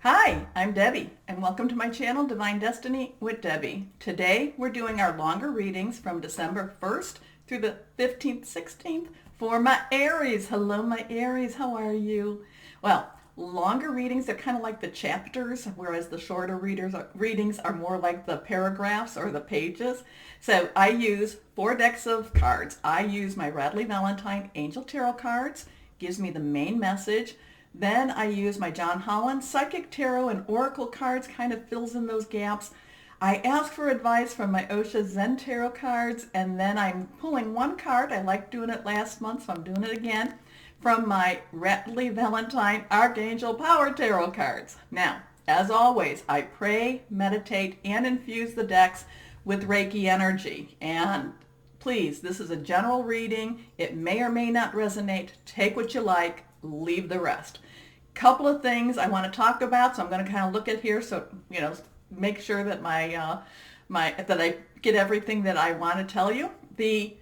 Hi, I'm Debbie, and welcome to my channel, Divine Destiny with Debbie. Today, we're doing our longer readings from December 1st through the 15th, 16th for my Aries. Hello, my Aries. How are you? Well, longer readings are kind of like the chapters, whereas the shorter readings are more like the paragraphs or the pages. So I use 4 decks of cards. I use my Radley Valentine Angel Tarot cards. Gives me the main message. Then I use my John Holland Psychic Tarot and Oracle cards, kind of fills in those gaps. I ask for advice from my Osha Zen Tarot cards, and then I'm pulling one card. I liked doing it last month, so I'm doing it again, from my Radley Valentine Archangel Power Tarot cards. Now, as always, I pray, meditate, and infuse the decks with Reiki energy. And please, this is a general reading. It may or may not resonate. Take what you like, leave the rest. Couple of things I want to talk about, so I'm going to kind of look at here, so make sure that that I get everything that I want to tell you. The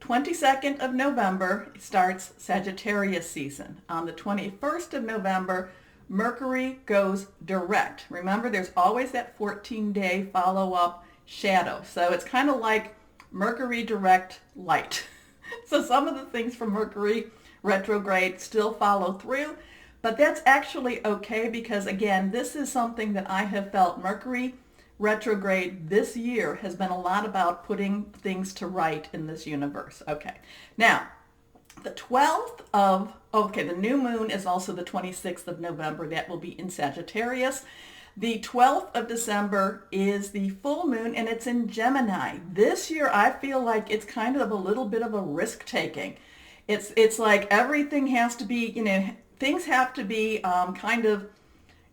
22nd of November starts Sagittarius season. On the 21st of November, Mercury goes direct. Remember, there's always that 14-day follow-up shadow. So it's kind of like Mercury direct light. So some of the things from Mercury retrograde still follow through, but that's actually okay because, again, this is something that I have felt. Mercury retrograde this year has been a lot about putting things to right in this universe. Okay. Now, the 12th of, the new moon is also the 26th of November. That will be in Sagittarius. The 12th of December is the full moon, and it's in Gemini. This year, I feel like it's kind of a little bit of a risk-taking. It's like everything has to be, things have to be kind of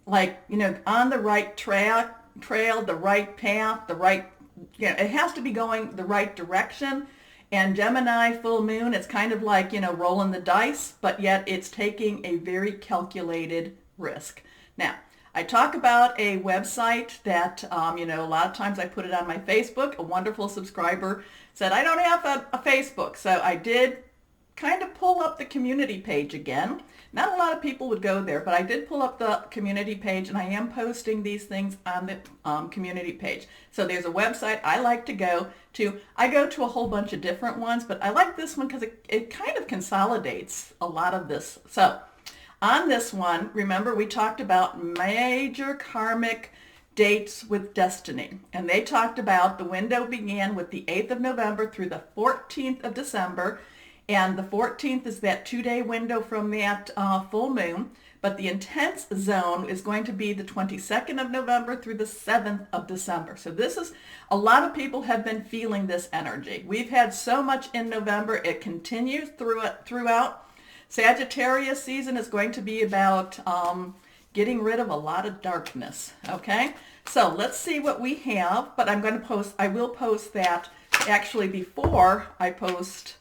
like, on the right trail, the right path, it has to be going the right direction. And Gemini full moon, it's kind of like, rolling the dice, but yet it's taking a very calculated risk. Now, I talk about a website that, a lot of times I put it on my Facebook. A wonderful subscriber said, I don't have a Facebook. So I did kind of pull up the community page again. Not a lot of people would go there, but I did pull up the community page, and I am posting these things on the community page. So there's a website I like to go to. I go to a whole bunch of different ones, but I like this one because it kind of consolidates a lot of this. So on this one, remember we talked about major karmic dates with destiny, and they talked about the window began with the 8th of November through the 14th of December. And the 14th is that 2-day window from that full moon. But the intense zone is going to be the 22nd of November through the 7th of December. So this is, a lot of people have been feeling this energy. We've had so much in November. It continues throughout. Sagittarius season is going to be about getting rid of a lot of darkness. Okay? So let's see what we have. But I will post that actually before I post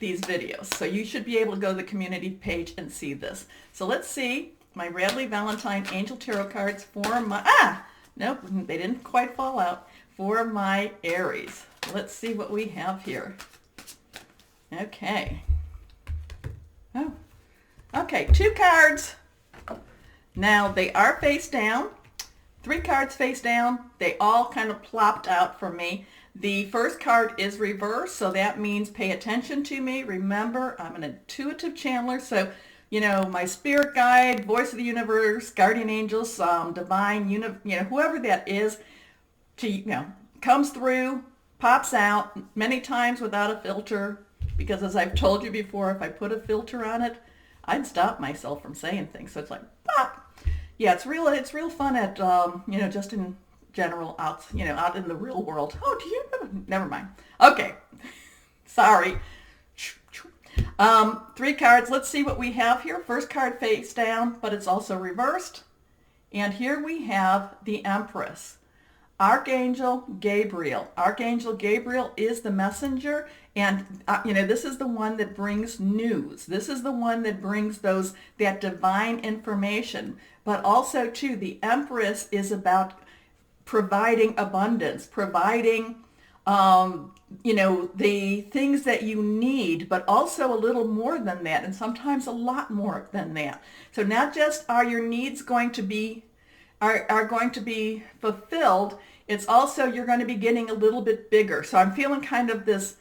these videos. So you should be able to go to the community page and see this. So let's see my Radley Valentine Angel Tarot cards for my, nope, they didn't quite fall out, for my Aries. Let's see what we have here. Okay. Oh, okay, 2 cards. Now they are face down. 3 cards face down. They all kind of plopped out for me. The first card is reversed, so that means pay attention to me. Remember, I'm an intuitive channeler, so, my spirit guide, voice of the universe, guardian angels, divine, whoever that is, comes through, pops out, many times without a filter, because as I've told you before, if I put a filter on it, I'd stop myself from saying things. So it's like, pop. Yeah, it's real fun at, just in general out in the real world. Oh, do you? Never mind. Okay. Sorry. 3 cards. Let's see what we have here. First card face down, but it's also reversed. And here we have the Empress. Archangel Gabriel. Archangel Gabriel is the messenger, and this is the one that brings news. This is the one that brings that divine information. But also too, the Empress is about providing abundance, providing, the things that you need, but also a little more than that, and sometimes a lot more than that. So not just are your needs going to be are going to be fulfilled, it's also you're going to be getting a little bit bigger. So I'm feeling kind of this,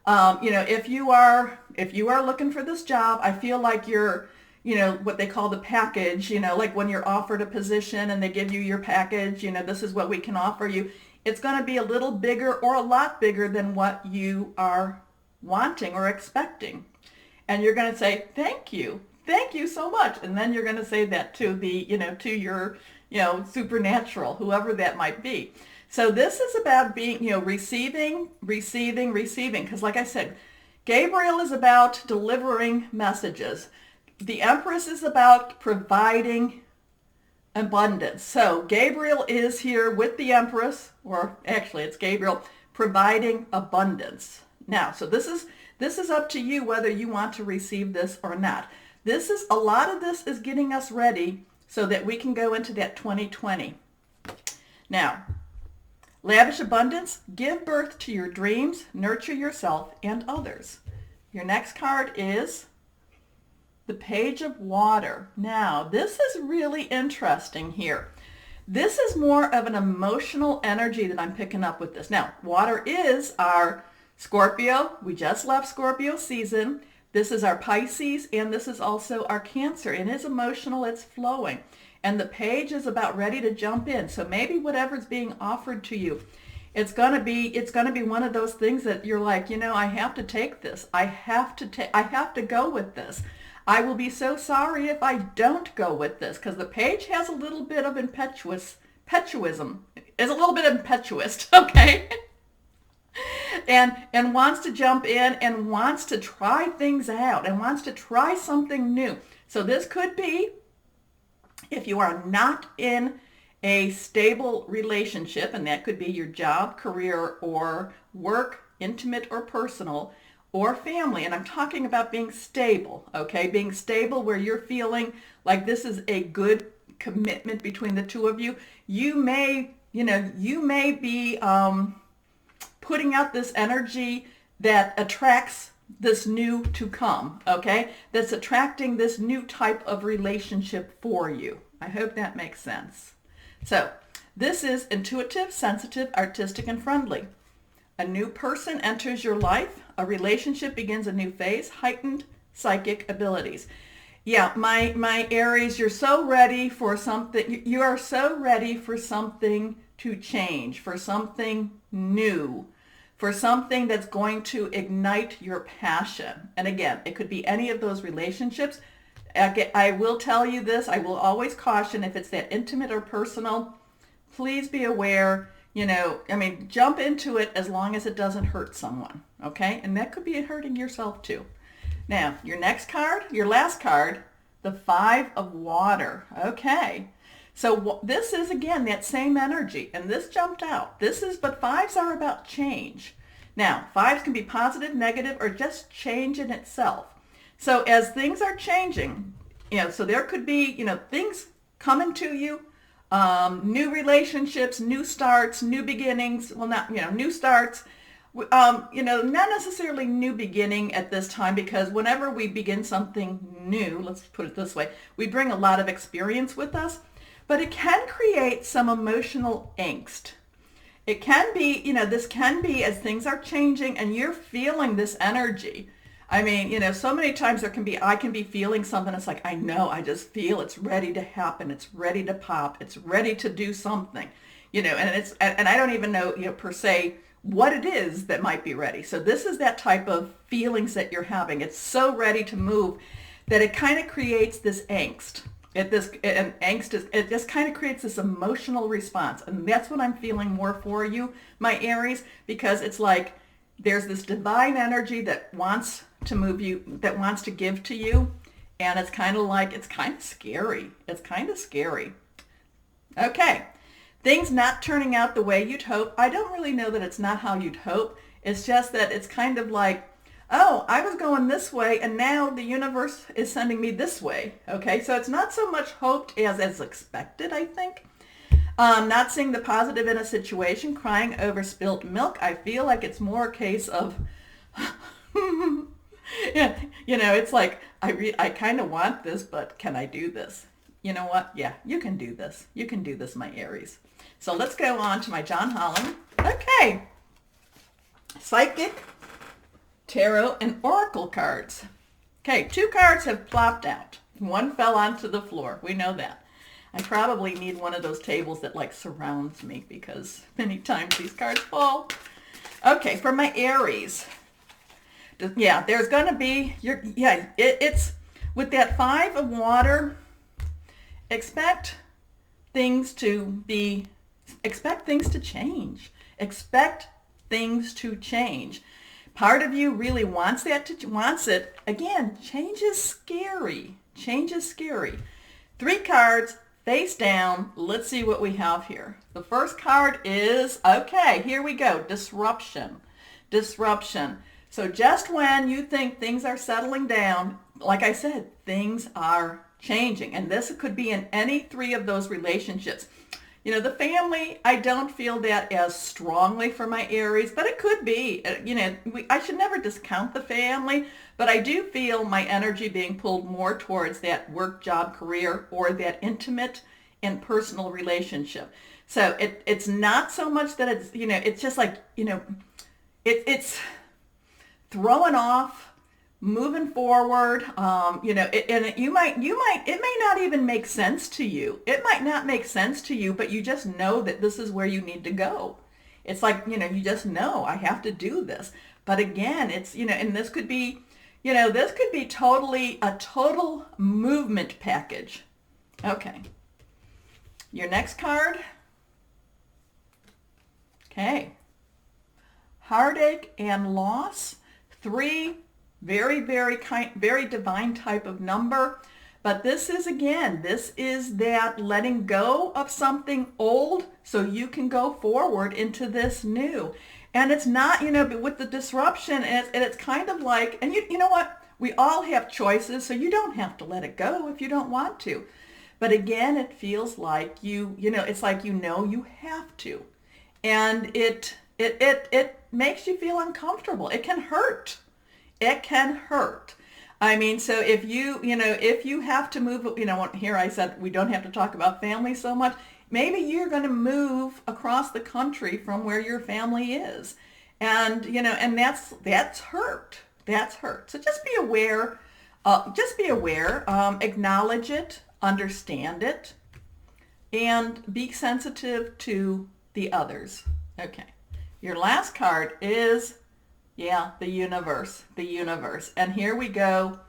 if you are looking for this job, I feel like you're, what they call the package, like when you're offered a position and they give you your package, this is what we can offer you. It's going to be a little bigger or a lot bigger than what you are wanting or expecting. And you're going to say, thank you so much. And then you're going to say that to to your, supernatural, whoever that might be. So this is about being, receiving. Because like I said, Gabriel is about delivering messages. The Empress is about providing abundance. So Gabriel is here with the Empress, or actually it's Gabriel providing abundance. Now, so this is up to you whether you want to receive this or not. A lot of this is getting us ready so that we can go into that 2020. Now, lavish abundance, give birth to your dreams, nurture yourself and others. Your next card is the Page of Water. Now, this is really interesting here. This is more of an emotional energy that I'm picking up with this. Now, water is our Scorpio. We just left Scorpio season. This is our Pisces, and this is also our Cancer. It is emotional, it's flowing. And the page is about ready to jump in. So maybe whatever's being offered to you, it's gonna be one of those things that you're like, I have to take this. I have to go with this. I will be so sorry if I don't go with this, because the page has a little bit of impetuism. Is a little bit impetuous, okay? and wants to jump in and wants to try things out and wants to try something new. So this could be, if you are not in a stable relationship, and that could be your job, career, or work, intimate or personal, or family. And I'm talking about being stable, okay? Being stable where you're feeling like this is a good commitment between the two of you. You may be putting out this energy that attracts this new to come, okay? That's attracting this new type of relationship for you. I hope that makes sense. So this is intuitive, sensitive, artistic, and friendly. A new person enters your life. A relationship begins a new phase. Heightened psychic abilities. Yeah, my Aries, you're so ready for something. You are so ready for something to change, for something new, for something that's going to ignite your passion. And again, it could be any of those relationships. I will tell you this. I will always caution, if it's that intimate or personal, please be aware, jump into it as long as it doesn't hurt someone, okay? And that could be hurting yourself too. Now, your last card, the Five of Water. Okay. So this is, again, that same energy, and this jumped out. But fives are about change. Now, fives can be positive, negative, or just change in itself. So as things are changing, so there could be, things coming to you, new relationships, new starts, new beginnings. Well, not, new starts, not necessarily new beginning at this time, because whenever we begin something new, let's put it this way, we bring a lot of experience with us, but it can create some emotional angst. It can be, this can be as things are changing and you're feeling this energy. I mean, so many times I can be feeling something. It's like, I just feel it's ready to happen. It's ready to pop. It's ready to do something, and I don't even know, per se what it is that might be ready. So this is that type of feelings that you're having. It's so ready to move that it kind of creates this angst. It just kind of creates this emotional response. And that's what I'm feeling more for you, my Aries, because it's like there's this divine energy that wants to move you, that wants to give to you. And it's kind of scary. It's kind of scary. Okay. Things not turning out the way you'd hope. I don't really know that it's not how you'd hope. It's just that it's kind of like, oh, I was going this way and now the universe is sending me this way. Okay, so it's not so much hoped as expected, I think. Not seeing the positive in a situation, crying over spilt milk. I feel like it's more a case of, yeah, it's like, I kind of want this, but can I do this? You know what? Yeah, you can do this. You can do this, my Aries. So let's go on to my John Holland. Okay. Psychic, Tarot, and Oracle cards. Okay, 2 cards have plopped out. 1 fell onto the floor. We know that. I probably need one of those tables that like surrounds me because many times these cards fall. Okay, for my Aries. Yeah, there's going to be, it's with that 5 of water, expect things to change. Expect things to change. Part of you really wants it. Again, change is scary. Change is scary. 3 cards face down. Let's see what we have here. The first card is, okay, here we go. Disruption. So just when you think things are settling down, like I said, things are changing. And this could be in any 3 of those relationships. You know, the family, I don't feel that as strongly for my Aries, but it could be. I should never discount the family, but I do feel my energy being pulled more towards that work, job, career, or that intimate and personal relationship. So it's not so much that it's just like, it's throwing off, moving forward, it may not even make sense to you. It might not make sense to you, but you just know that this is where you need to go. It's like, you just know I have to do this. But again, it's, and this could be totally a total movement package. Okay. Your next card. Okay. Heartache and loss. 3. Very, very divine type of number. But this is that letting go of something old so you can go forward into this new. And it's not, but with the disruption, and it's kind of like, and you know what? We all have choices, so you don't have to let it go if you don't want to. But again, it feels like it's like you have to. And it makes you feel uncomfortable. It can hurt. It can hurt. I mean, so if you have to move, here I said we don't have to talk about family so much. Maybe you're going to move across the country from where your family is. And, and that's hurt. That's hurt. So just be aware. Acknowledge it, understand it, and be sensitive to the others. Okay. Your last card is, the universe. And here we go.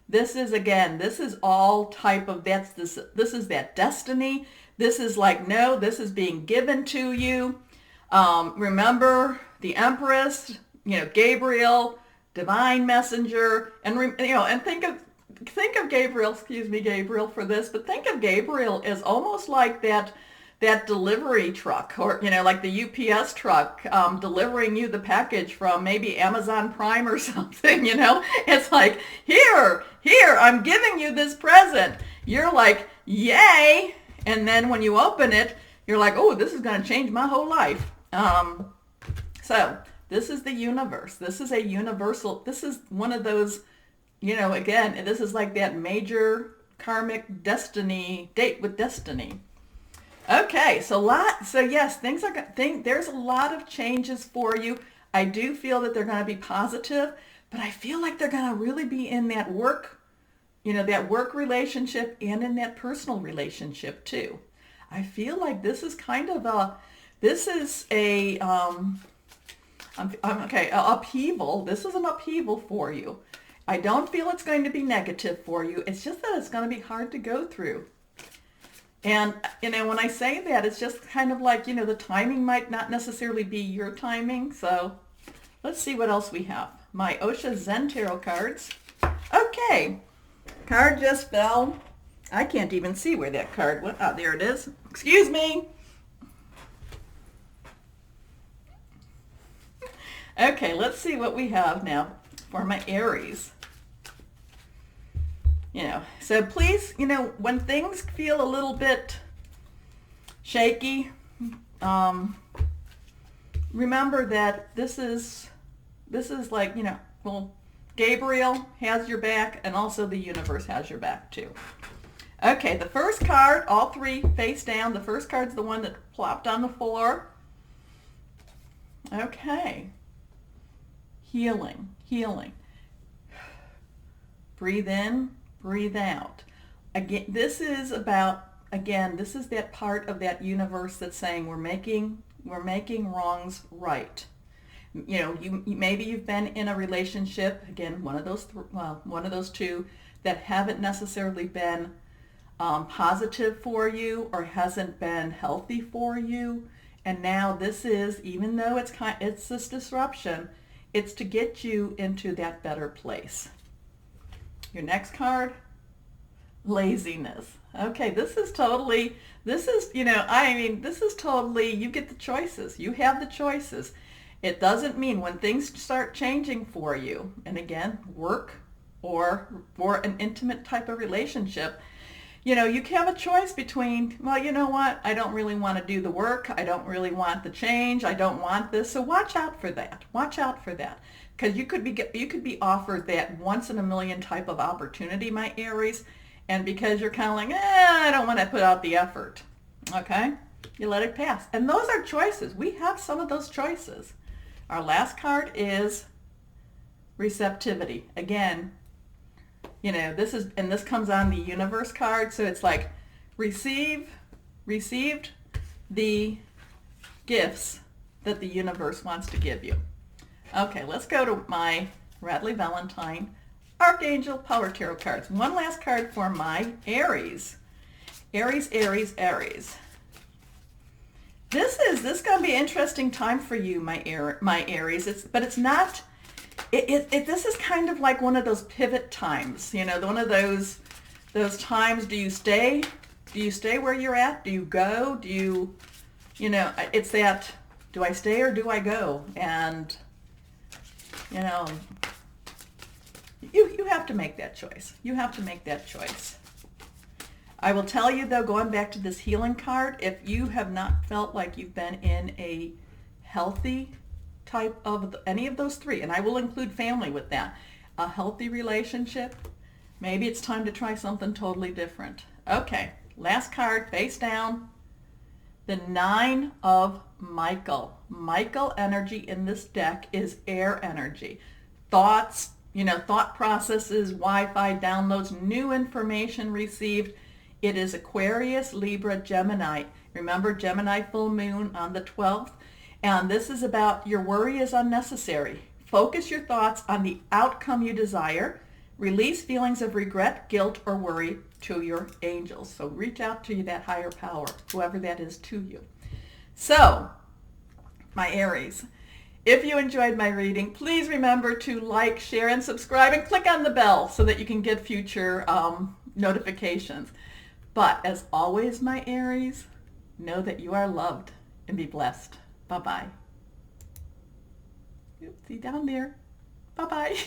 This is all type of, this is that destiny. This is like, no, this is being given to you. Remember the Empress, Gabriel, divine messenger, and think of Gabriel, Gabriel for this, but think of Gabriel as almost like that delivery truck, or like the UPS truck delivering you the package from maybe Amazon Prime or something. It's like, here, I'm giving you this present. You're like, yay, and then when you open it, you're like, oh, this is going to change my whole life. So this is the universe. This is a universal. This is one of those, again, this is like that major karmic destiny date with destiny. Okay, so yes, there's a lot of changes for you. I do feel that they're going to be positive, but I feel like they're going to really be in that work, that work relationship and in that personal relationship too. I feel like this is kind of upheaval. This is an upheaval for you. I don't feel it's going to be negative for you. It's just that it's going to be hard to go through. And, when I say that, it's just kind of like, the timing might not necessarily be your timing. So let's see what else we have. My Osha Zen Tarot cards. Okay. Card just fell. I can't even see where that card went. Oh, there it is. Excuse me. Okay, let's see what we have now for my Aries. So please, when things feel a little bit shaky, remember that this is like, Gabriel has your back, and also the universe has your back too. Okay, the first card, all three face down. The first card's the one that plopped on the floor. Okay. Healing, healing. Breathe in, breathe out. Again, this is that part of that universe that's saying we're making wrongs right. You know, maybe you've been in a relationship, again, one of those two that haven't necessarily been positive for you or hasn't been healthy for you. And now this is, even though it's this disruption, it's to get you into that better place. Your next card, laziness. Okay, this is totally, you get the choices. You have the choices. It doesn't mean when things start changing for you, and again, work or for an intimate type of relationship, you know, you have a choice between, well, you know what, I don't really want to do the work. I don't really want the change. I don't want this. So watch out for that. Watch out for that. Because you could be offered that once in a million type of opportunity, my Aries. And because you're kind of like, I don't want to put out the effort. Okay? You let it pass. And those are choices. We have some of those choices. Our last card is receptivity. Again, you know, this comes on the universe card, so it's like received the gifts that the universe wants to give you. Okay, let's go to my Radley Valentine Archangel Power Tarot cards. One last card for my Aries. Aries, Aries, Aries. This is going to be an interesting time for you, my Aries. This is kind of like one of those pivot times, you know, one of those times. Do you stay where you're at? Do you go? It's that, do I stay or do I go? And, you know, you have to make that choice. You have to make that choice. I will tell you, though, going back to this healing card, if you have not felt like you've been in a healthy type of any of those three, and I will include family with that, a healthy relationship, maybe it's time to try something totally different. Okay, last card, face down, the Nine of Michael. Michael energy in this deck is air energy. Thoughts, thought processes, Wi-Fi downloads, new information received. It is Aquarius, Libra, Gemini. Remember, Gemini full moon on the 12th. And this is about your worry is unnecessary. Focus your thoughts on the outcome you desire. Release feelings of regret, guilt, or worry to your angels. So reach out to that higher power, whoever that is to you. So, my Aries, if you enjoyed my reading, please remember to like, share, and subscribe, and click on the bell so that you can get future notifications. But as always, my Aries, know that you are loved and be blessed. Bye-bye. See down there. Bye-bye.